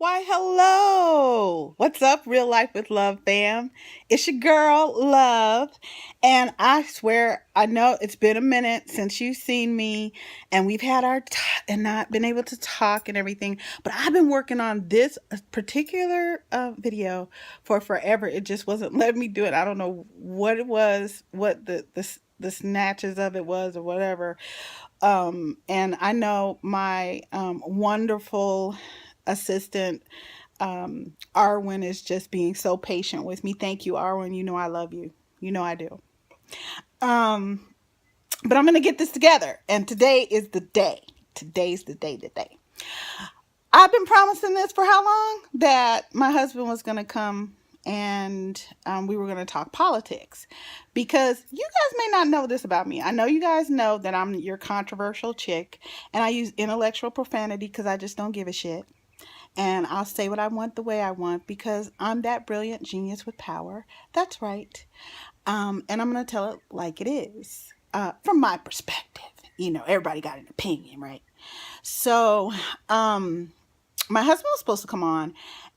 Why, hello. What's up, Real Life with Love fam? It's your girl, Love. And I swear, I know it's been a minute since you've seen me and we've had and not been able to talk and everything. But I've been working on this particular video for forever. It just wasn't letting me do it. I don't know what it was, what the snatches of it was or whatever. And I know my wonderful assistant, Arwen, is just being so patient with me. Thank you, Arwen. You know I love you. You know I do. Um, but I'm going to get this together. And today is the day. Today's the day today. I've been promising this for how long? That my husband was going to come and we were going to talk politics, because you guys may not know this about me. I know you guys know that I'm your controversial chick and I use intellectual profanity because I just don't give a shit. And I'll say what I want the way I want because I'm that brilliant genius with power. That's right. And I'm going to tell it like it is, from my perspective. You know, everybody got an opinion, right? So, my husband was supposed to come on,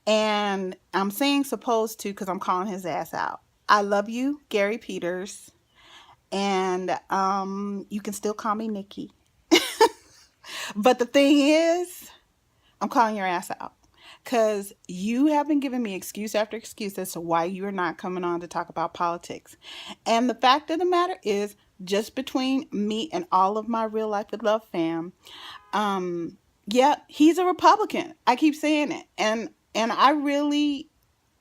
and I'm saying supposed to because I'm calling his ass out. I love you, Gary Peters, and you can still call me Nikki. But the thing is, I'm calling your ass out because you have been giving me excuse after excuse as to why you are not coming on to talk about politics. And the fact of the matter is, just between me and all of my Real Life with Love fam, yeah, he's a Republican. I keep saying it. And I really,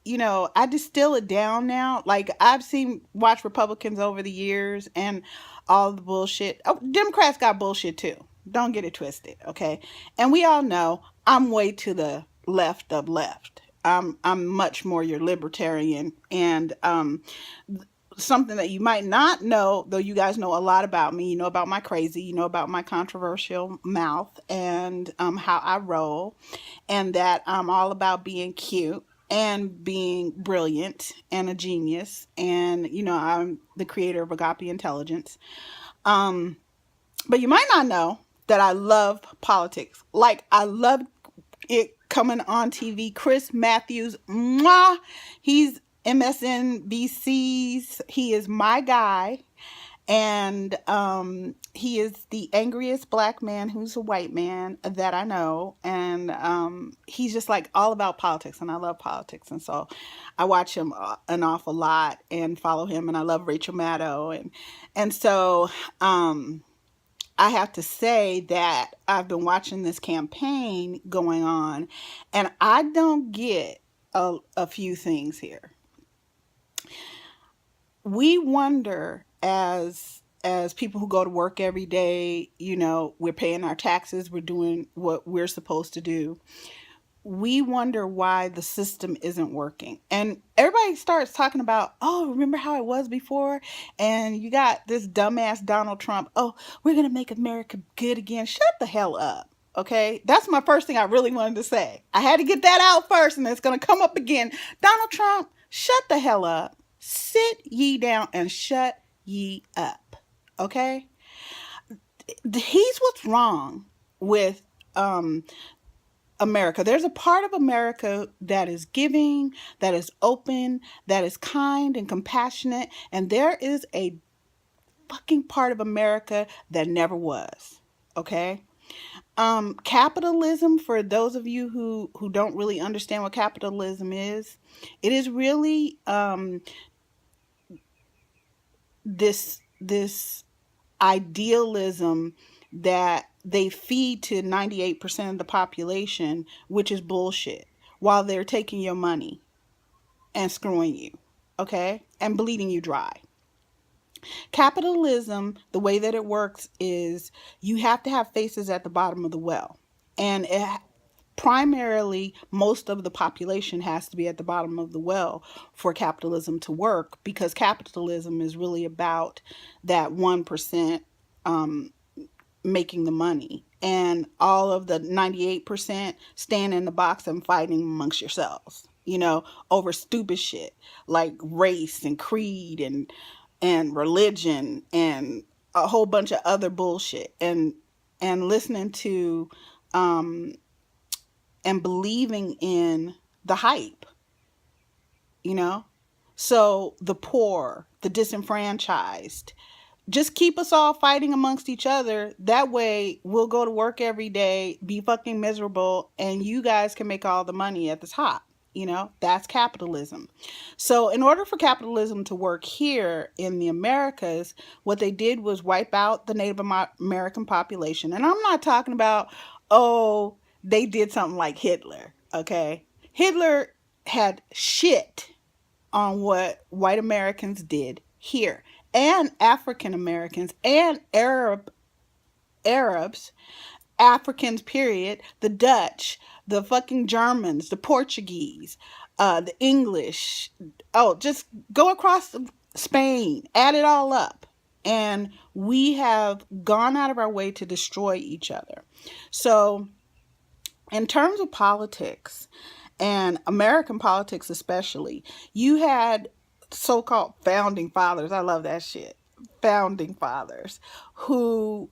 I distill it down now. Like, I've seen watch Republicans over the years and all the bullshit. Oh, Democrats got bullshit too. Don't get it twisted, okay? And we all know I'm way to the left of left. I'm much more your libertarian, and something that you might not know, though you guys know a lot about me. You know about my crazy, you know about my controversial mouth, and how I roll, and that I'm all about being cute and being brilliant and a genius. And, I'm the creator of Agape Intelligence. Um, but you might not know that I love politics. Like, I love it coming on TV. Chris Matthews, mwah, he's MSNBC's. He is my guy. And he is the angriest black man who's a white man that I know. And he's just like all about politics. And I love politics. And so I watch him an awful lot and follow him. And I love Rachel Maddow. And so I have to say that I've been watching this campaign going on, and I don't get a few things here. We wonder, as people who go to work every day, we're paying our taxes, we're doing what we're supposed to do. We wonder why the system isn't working. And everybody starts talking about, oh, remember how it was before? And you got this dumbass Donald Trump. Oh, we're going to make America good again. Shut the hell up. Okay. That's my first thing I really wanted to say. I had to get that out first, and it's going to come up again. Donald Trump, shut the hell up. Sit ye down and shut ye up. Okay. He's what's wrong with, America. There's a part of America that is giving, that is open, that is kind and compassionate, and there is a fucking part of America that never was. Okay? Capitalism, for those of you who don't really understand what capitalism is, it is really this idealism that they feed to 98% of the population, which is bullshit, while they're taking your money and screwing you, okay, and bleeding you dry. Capitalism, the way that it works is you have to have faces at the bottom of the well. And primarily, most of the population has to be at the bottom of the well for capitalism to work, because capitalism is really about that 1% making the money, and all of the 98% stand in the box and fighting amongst yourselves, over stupid shit like race and creed and religion and a whole bunch of other bullshit, and listening to and believing in the hype, you know? So the poor, the disenfranchised, just keep us all fighting amongst each other. That way we'll go to work every day, be fucking miserable, and you guys can make all the money at the top. That's capitalism. So in order for capitalism to work here in the Americas, what they did was wipe out the Native American population. And I'm not talking about, oh, they did something like Hitler, okay? Hitler had shit on what white Americans did here, and African Americans and Arabs, Africans, period, the Dutch, the fucking Germans, the Portuguese, the English. Oh, just go across Spain, add it all up. And we have gone out of our way to destroy each other. So, in terms of politics, and American politics especially, you had so-called founding fathers. I love that shit. Founding fathers who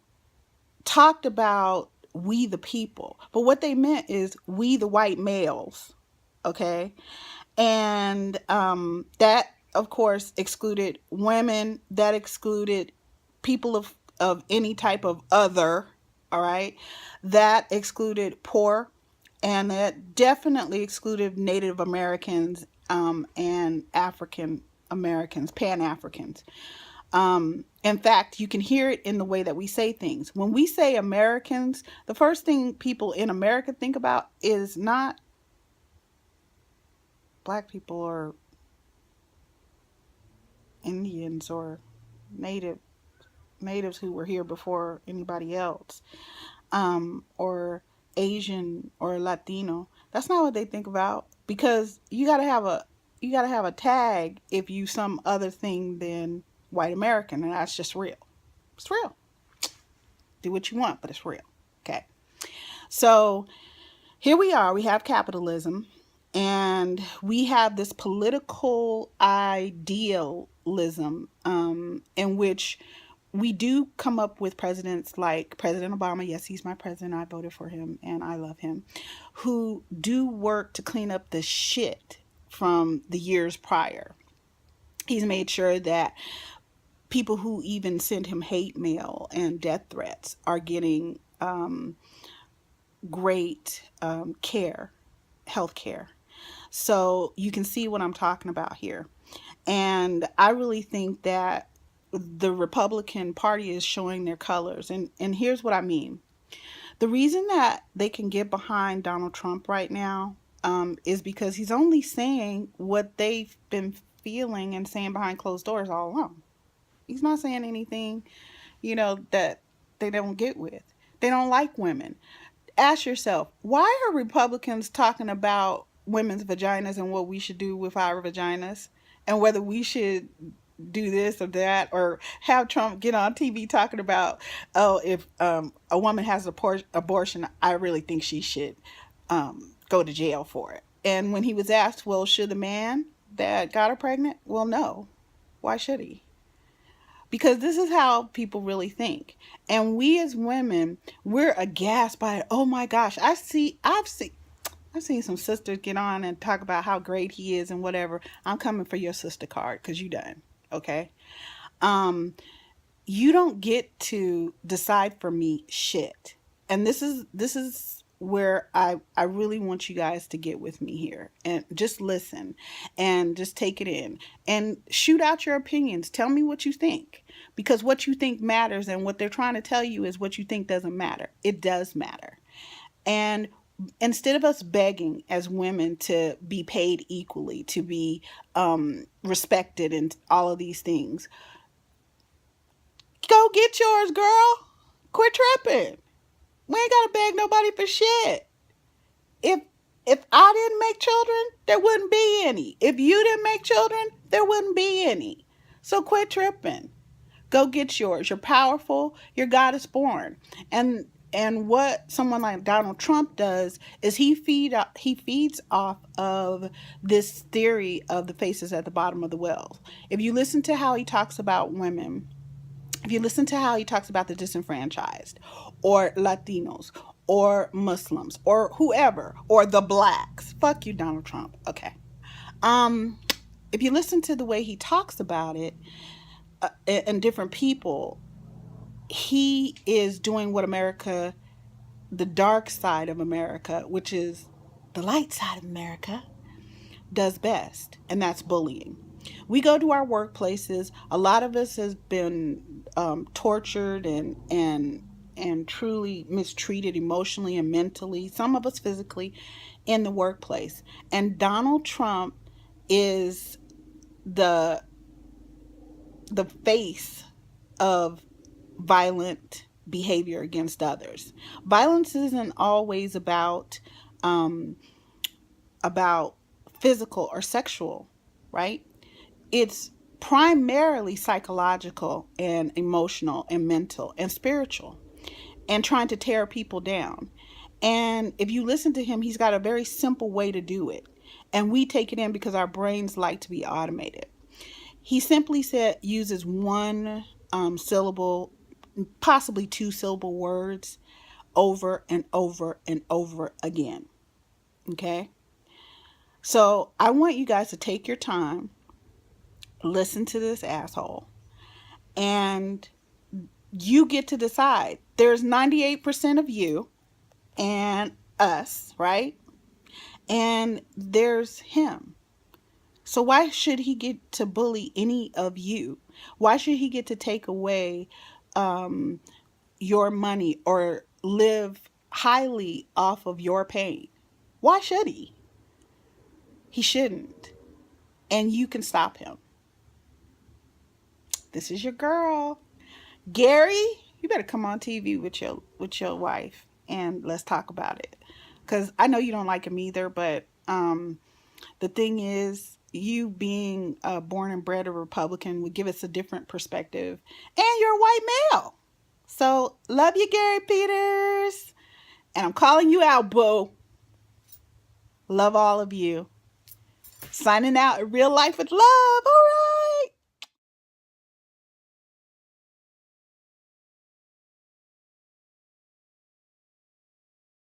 talked about we the people. But what they meant is we the white males. Okay? And that, of course, excluded women. That excluded people of any type of other. All right? That excluded poor. And that definitely excluded Native Americans and African Americans, Pan-Africans. In fact, you can hear it in the way that we say things. When we say Americans, the first thing people in America think about is not black people or Indians or natives who were here before anybody else, or Asian or Latino. That's not what they think about, because you gotta have a tag if you some other thing than white American, and that's just real. It's real. Do what you want, but it's real. Okay. So here we are. We have capitalism, and we have this political idealism in which we do come up with presidents like President Obama. Yes, he's my president. I voted for him and I love him. Who do work to clean up the shit from the years prior. He's made sure that people who even send him hate mail and death threats are getting great care, health care. So you can see what I'm talking about here. And I really think that the Republican Party is showing their colors. And here's what I mean. The reason that they can get behind Donald Trump right now is because he's only saying what they've been feeling and saying behind closed doors all along. He's not saying anything, that they don't get with. They don't like women. Ask yourself, why are Republicans talking about women's vaginas and what we should do with our vaginas, and whether we should do this or that, or have Trump get on TV talking about, oh, if a woman has an abortion, I really think she should go to jail for it. And when he was asked, well, should the man that got her pregnant? Well, no. Why should he? Because this is how people really think. And we as women, we're aghast by it. Oh my gosh, I've seen some sisters get on and talk about how great he is and whatever. I'm coming for your sister card because you done. Okay? You don't get to decide for me shit. And this is where I really want you guys to get with me here and just listen and just take it in and shoot out your opinions. Tell me what you think, because what you think matters, and what they're trying to tell you is what you think doesn't matter. It does matter. And instead of us begging as women to be paid equally, to be respected and all of these things, go get yours, girl. Quit tripping. We ain't gotta beg nobody for shit. If I didn't make children, there wouldn't be any. If you didn't make children, there wouldn't be any. So quit tripping. Go get yours. You're powerful. Your God is born. And what someone like Donald Trump does is he feeds off of this theory of the faces at the bottom of the well. If you listen to how he talks about women, if you listen to how he talks about the disenfranchised or Latinos or Muslims or whoever or the blacks. Fuck you, Donald Trump. Okay. Um, if you listen to the way he talks about it and different people, he is doing what America, the dark side of America, which is the light side of America, does best, and that's bullying. We go to our workplaces. A lot of us has been tortured and truly mistreated emotionally and mentally. Some of us physically in the workplace. And Donald Trump is the the face of violent behavior against others. Violence isn't always um, about physical or sexual, right? It's primarily psychological and emotional and mental and spiritual and trying to tear people down. And if you listen to him, he's got a very simple way to do it. And we take it in because our brains like to be automated. He simply said uses one syllable, possibly two syllable words over and over and over again. Okay? So I want you guys to take your time, listen to this asshole, and you get to decide. There's 98% of you and us, right? And there's him. So why should he get to bully any of you? Why should he get to take away um, your money or live highly off of your pain? Why should he? He shouldn't. And you can stop him. This is your girl. Gary, you better come on TV with your wife and let's talk about it. Cause I know you don't like him either, but the thing is, you being born and bred a Republican would give us a different perspective, and you're a white male. So love you, Gary Peters, and I'm calling you out, boo. Love all of you. Signing out in real life with love.